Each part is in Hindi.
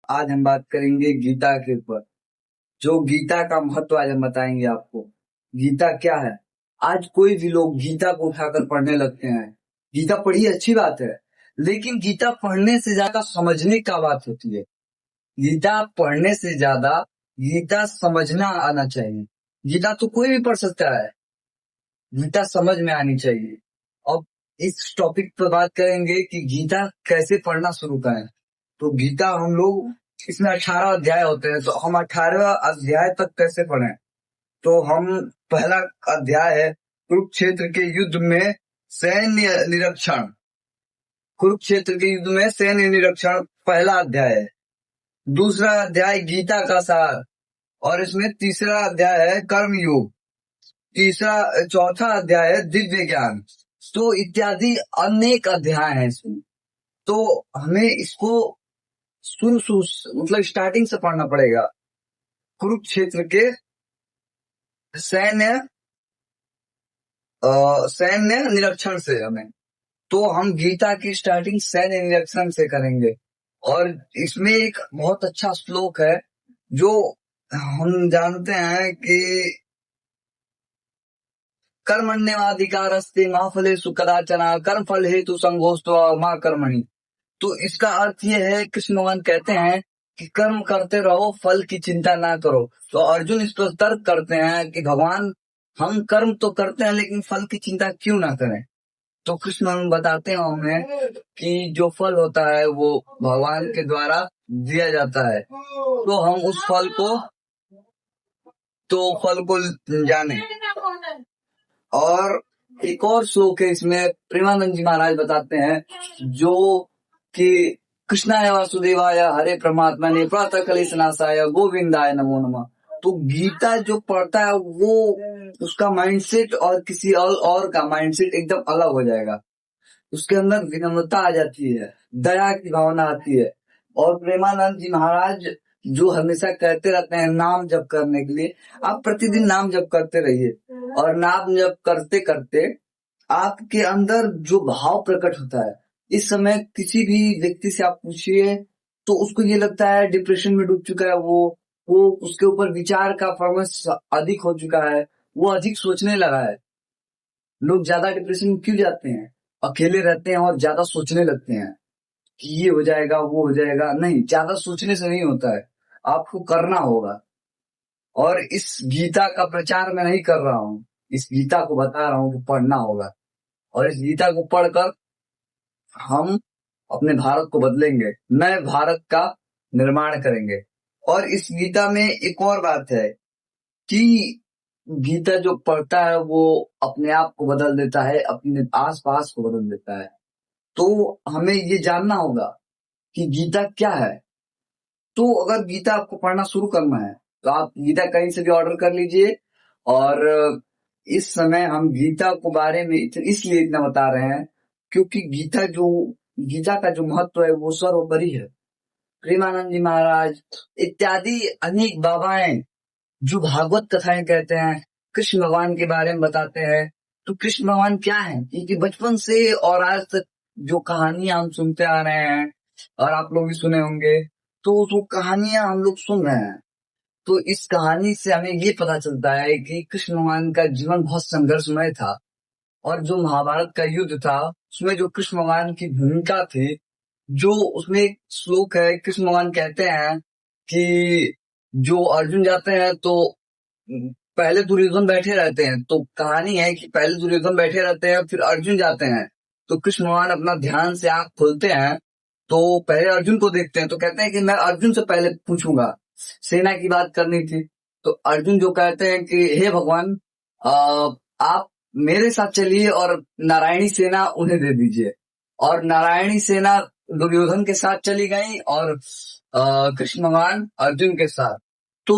आज हम बात करेंगे गीता के ऊपर। जो गीता का महत्व आज हम बताएंगे आपको। गीता क्या है? आज कोई भी लोग गीता को उठाकर पढ़ने लगते हैं। गीता पढ़ी अच्छी बात है, लेकिन गीता पढ़ने से ज्यादा समझने का बात होती है। गीता पढ़ने से ज्यादा गीता समझना आना चाहिए। गीता तो कोई भी पढ़ सकता है, गीता समझ में आनी चाहिए। अब इस टॉपिक पर बात करेंगे कि गीता कैसे पढ़ना शुरू करें। तो गीता हम लोग इसमें 18 अध्याय होते हैं, तो हम 18 अध्याय तक कैसे पढ़ें? तो हम पहला अध्याय है कुरुक्षेत्र के युद्ध में सैन्य निरीक्षण। कुरुक्षेत्र के युद्ध में सैन्य निरीक्षण पहला अध्याय है। दूसरा अध्याय गीता का सार, और इसमें तीसरा अध्याय है कर्मयोग। चौथा अध्याय है दिव्य ज्ञान। तो इत्यादि अनेक अध्याय हैं इसमें। तो हमें इसको शुरू मतलब स्टार्टिंग से पढ़ना पड़ेगा। कुरुक्षेत्र के सैन्य निरीक्षण से हमें, तो हम गीता की स्टार्टिंग सैन्य निरीक्षण से करेंगे। और इसमें एक बहुत अच्छा श्लोक है जो हम जानते हैं कि कर्मण्येवाधिकारस्ते मा फलेषु कदाचन कर्म फल हेतु संगोष्ठो मा कर्मणि। तो इसका अर्थ ये है, कृष्ण भगवान कहते हैं कि कर्म करते रहो, फल की चिंता ना करो। तो अर्जुन इस पर तर्क करते हैं कि भगवान हम कर्म तो करते हैं, लेकिन फल की चिंता क्यों ना करें। तो कृष्ण भगवान बताते हैं हमें कि जो फल होता है वो भगवान के द्वारा दिया जाता है। तो हम उस फल को जाने। और एक और श्लोक है इसमें, प्रेमानंद जी महाराज बताते हैं जो कि कृष्णाय वासुदेवाय हरे परमात्मा ने प्रातः क्लेशनाशाय गोविंदाय नमो नमः। तो गीता जो पढ़ता है वो उसका माइंडसेट और किसी और का माइंडसेट एकदम अलग हो जाएगा। उसके अंदर विनम्रता आ जाती है, दया की भावना आती है। और प्रेमानंद जी महाराज जो हमेशा कहते रहते हैं नाम जप करने के लिए, आप प्रतिदिन नाम जप करते रहिए। और नाम जप करते करते आपके अंदर जो भाव प्रकट होता है, इस समय किसी भी व्यक्ति से आप पूछिए तो उसको ये लगता है डिप्रेशन में डूब चुका है, वो उसके ऊपर विचार का फॉर्मेस अधिक हो चुका है, वो अधिक सोचने लगा है। लोग ज्यादा डिप्रेशन में क्यों जाते हैं? अकेले रहते हैं और ज्यादा सोचने लगते हैं कि ये हो जाएगा वो हो जाएगा। नहीं, ज्यादा सोचने से नहीं होता है, आपको करना होगा। और इस गीता का प्रचार मैं नहीं कर रहा हूँ, इस गीता को बता रहा हूँ कि पढ़ना होगा। और इस गीता को पढ़कर हम अपने भारत को बदलेंगे, नए भारत का निर्माण करेंगे। और इस गीता में एक और बात है कि गीता जो पढ़ता है वो अपने आप को बदल देता है, अपने आसपास को बदल देता है। तो हमें ये जानना होगा कि गीता क्या है। तो अगर गीता आपको पढ़ना शुरू करना है तो आप गीता कहीं से भी ऑर्डर कर लीजिए। और इस समय हम गीता के बारे में इसलिए इतना बता रहे हैं क्योंकि गीता का जो महत्व है वो सर्वोपरि है। प्रेमानंद जी महाराज इत्यादि अनेक बाबाएं जो भागवत कथाएं कहते हैं, कृष्ण भगवान के बारे में बताते हैं। तो कृष्ण भगवान क्या है, क्योंकि बचपन से और आज तक जो कहानियां हम सुनते आ रहे हैं, और आप लोग भी सुने होंगे, तो वो कहानियां हम लोग सुन रहे हैं। तो इस कहानी से हमें ये पता चलता है कि कृष्ण भगवान का जीवन बहुत संघर्षमय था। और जो महाभारत का युद्ध था उसमें जो कृष्ण भगवान की भूमिका थी, जो उसमें एक श्लोक है, कृष्ण भगवान कहते हैं कि जो अर्जुन जाते हैं तो पहले दुर्योधन बैठे रहते हैं। तो कहानी है कि पहले दुर्योधन बैठे रहते हैं, फिर अर्जुन जाते हैं। तो कृष्ण भगवान अपना ध्यान से आंख खोलते हैं तो पहले अर्जुन को देखते हैं, तो कहते हैं कि मैं अर्जुन से पहले पूछूंगा, सेना की बात करनी थी। तो अर्जुन जो कहते हैं कि हे भगवान, आप मेरे साथ चलिए और नारायणी सेना उन्हें दे दीजिए। और नारायणी सेना दुर्योधन के साथ चली गई और कृष्ण भगवान अर्जुन के साथ। तो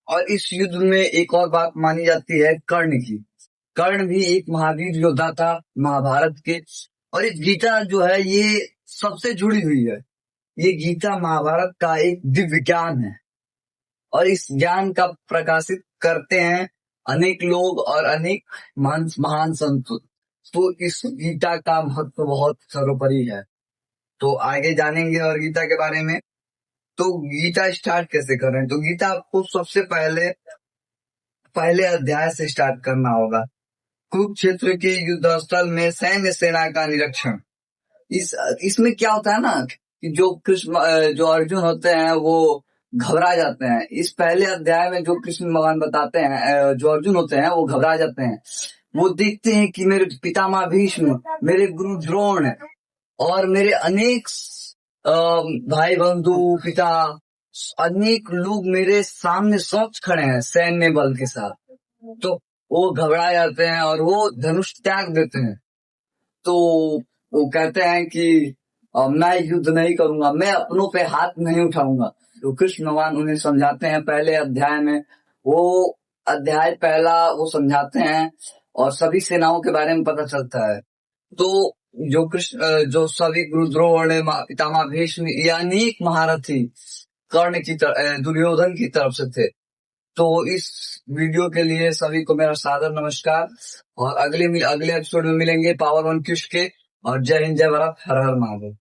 और इस युद्ध में एक और बात मानी जाती है कर्ण की। कर्ण भी एक महावीर योद्धा था महाभारत के। और इस गीता जो है ये सबसे जुड़ी हुई है। ये गीता महाभारत का एक दिव्य ज्ञान है, और इस ज्ञान का प्रकाशित करते हैं अनेक लोग और अनेक महान संत। तो इस गीता का महत्व बहुत सर्वोपरि है। तो आगे जानेंगे और गीता के बारे में। तो गीता स्टार्ट कैसे करें? तो गीता आपको सबसे पहले अध्याय से स्टार्ट करना होगा। कुरुक्षेत्र के युद्ध स्थल में सैन्य सेना का निरीक्षण। इसमें क्या होता है ना कि जो अर्जुन होते हैं वो घबरा जाते हैं। इस पहले अध्याय में जो कृष्ण भगवान बताते हैं, जो अर्जुन होते हैं वो घबरा जाते हैं। वो देखते हैं कि मेरे पितामह भीष्म, मेरे गुरु द्रोण और मेरे अनेक भाई बंधु पिता, अनेक लोग मेरे सामने सौंच खड़े हैं सैन्य बल के साथ। तो वो घबरा जाते हैं और वो धनुष त्याग देते हैं। तो वो कहते हैं कि मैं युद्ध नहीं करूंगा, मैं अपनों पे हाथ नहीं उठाऊंगा। तो कृष्ण भगवान उन्हें समझाते हैं पहले अध्याय में। वो अध्याय पहला वो समझाते हैं और सभी सेनाओं के बारे में पता चलता है। तो जो सभी गुरु द्रोण, पितामह भीष्म, ये अनेक महारथी कर्ण की दुर्योधन की तरफ से थे। तो इस वीडियो के लिए सभी को मेरा सादर नमस्कार और अगले एपिसोड में मिलेंगे पावर वन क्विज के। और जय हिंद, जय भारत, हर हर महादेव।